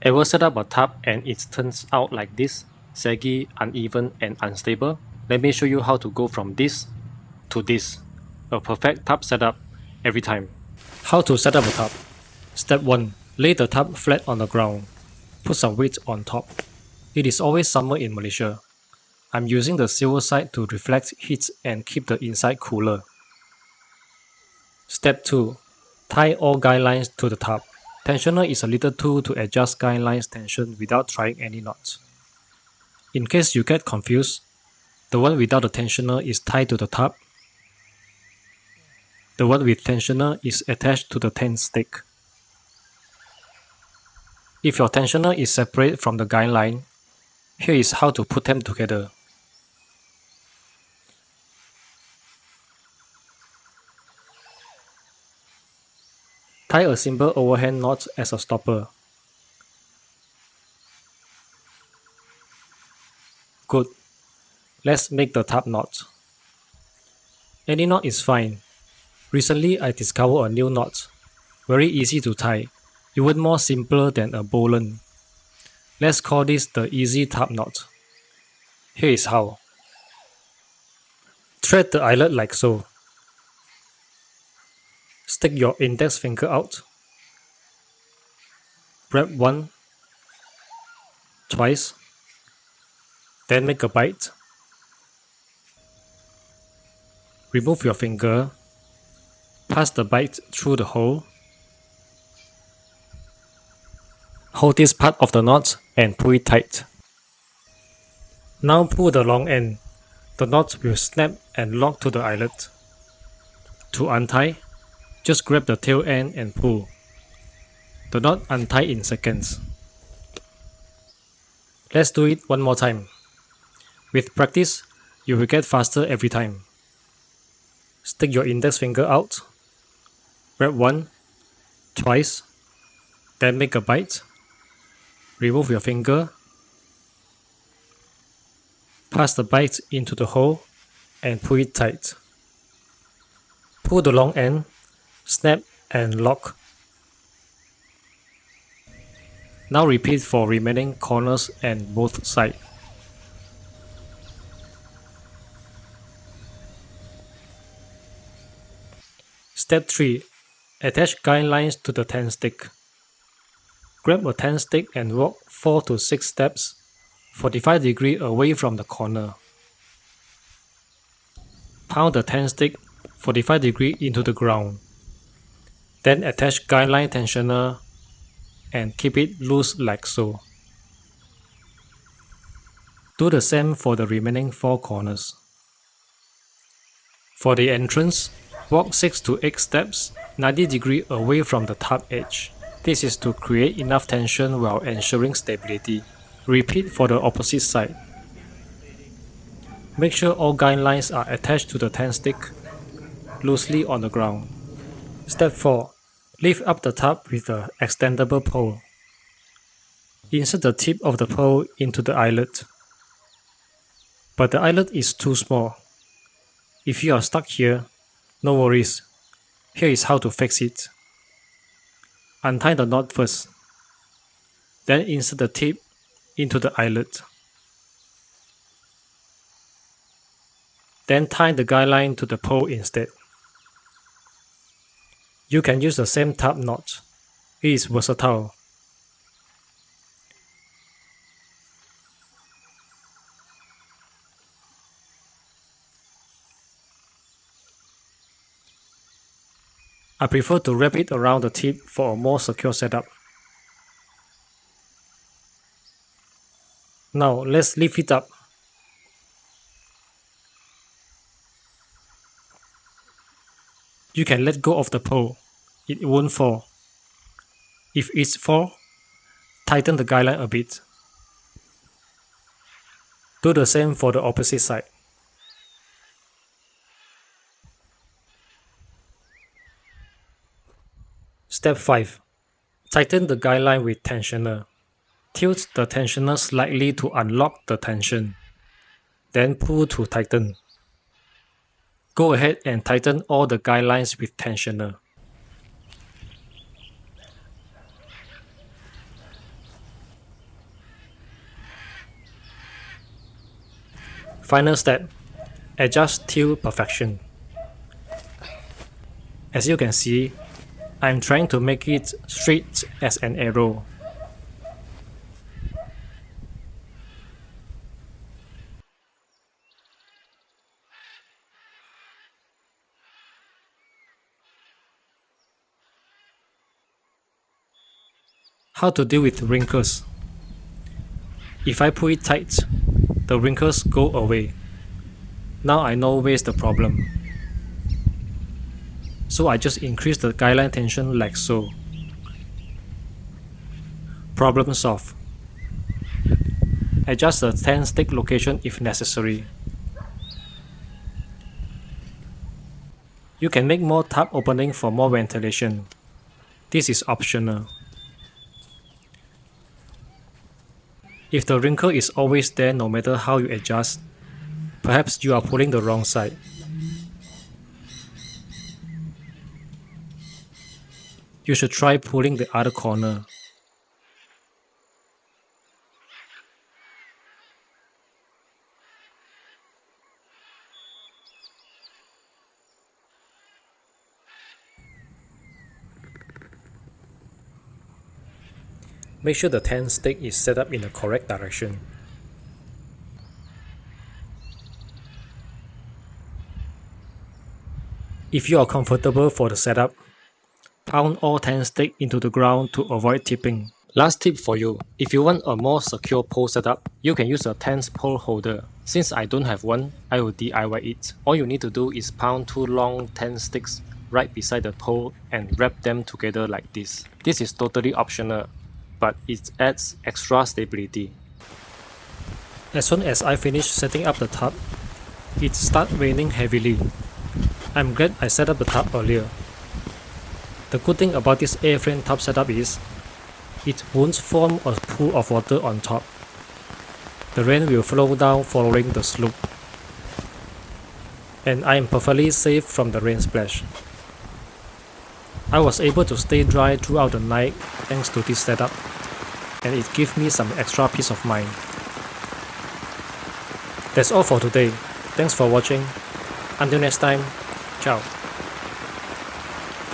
Ever set up a tarp and it turns out like this, saggy, uneven and unstable? Let me show you how to go from this to this. A perfect tarp setup every time. How to set up a tarp? Step 1. Lay the tarp flat on the ground. Put some weight on top. It is always summer in Malaysia. I'm using the silver side to reflect heat and keep the inside cooler. Step 2. Tie all guylines to the tarp. Tensioner is a little tool to adjust guylines tension without trying any knots. In case you get confused, the one without the tensioner is tied to the tarp. The one with tensioner is attached to the tent stick. If your tensioner is separate from the guyline, here is how to put them together. Tie a simple overhand knot as a stopper. Good. Let's make the tarp knot. Any knot is fine. Recently I discovered a new knot. Very easy to tie, even more simpler than a bowline. Let's call this the easy tarp knot. Here is how. Thread the eyelet like so. Stick your index finger out. Grab one, twice, then make a bite. Remove your finger. Pass the bite through the hole. Hold this part of the knot and pull it tight. Now pull the long end. The knot will snap and lock to the eyelet. To untie, just grab the tail end and pull. The knot untie in seconds. Let's do it one more time. With practice, you will get faster every time. Stick your index finger out. Grab one, twice, then make a bite. Remove your finger. Pass the bite into the hole and pull it tight. Pull the long end, snap and lock. Now repeat for remaining corners and both sides. Step 3. Attach guylines to the tent stick. Grab a tent stick and walk 4 to 6 steps, 45 degrees away from the corner. Pound the tent stick 45 degrees into the ground. Then attach guyline tensioner and keep it loose like so. Do the same for the remaining 4 corners. For the entrance, walk 6 to 8 steps, 90 degrees away from the tarp edge. This is to create enough tension while ensuring stability. Repeat for the opposite side. Make sure all guylines are attached to the tent stick loosely on the ground. Step 4. Lift up the tarp with an extendable pole. Insert the tip of the pole into the eyelet. But the eyelet is too small. If you are stuck here, no worries. Here is how to fix it. Untie the knot first. Then insert the tip into the eyelet. Then tie the guyline to the pole instead. You can use the same tarp knot. It is versatile. I prefer to wrap it around the tip for a more secure setup. Now let's lift it up. You can let go of the pole. It won't fall. If it falls, tighten the guyline a bit. Do the same for the opposite side. Step 5. Tighten the guyline with tensioner. Tilt the tensioner slightly to unlock the tension. Then pull to tighten. Go ahead and tighten all the guylines with tensioner. Final step, adjust till perfection. As you can see, I'm trying to make it straight as an arrow. How to deal with wrinkles? If I pull it tight, the wrinkles go away. Now I know where's the problem. So I just increase the guyline tension like so. Problem solved. Adjust the tent stick location if necessary. You can make more tarp opening for more ventilation. This is optional. If the wrinkle is always there no matter how you adjust, perhaps you are pulling the wrong side. You should try pulling the other corner. Make sure the tent stick is set up in the correct direction. If you are comfortable for the setup, pound all tent stick into the ground to avoid tipping. Last tip for you, if you want a more secure pole setup, you can use a tent pole holder. Since I don't have one, I will DIY it. All you need to do is pound 2 long tent sticks right beside the pole and wrap them together like this. This is totally optional, but it adds extra stability. As soon as I finish setting up the tarp, it started raining heavily. I'm glad I set up the tarp earlier. The good thing about this airframe tarp setup is, it won't form a pool of water on top. The rain will flow down following the slope. And I am perfectly safe from the rain splash. I was able to stay dry throughout the night thanks to this setup, and it gave me some extra peace of mind. That's all for today. Thanks for watching. Until next time, ciao.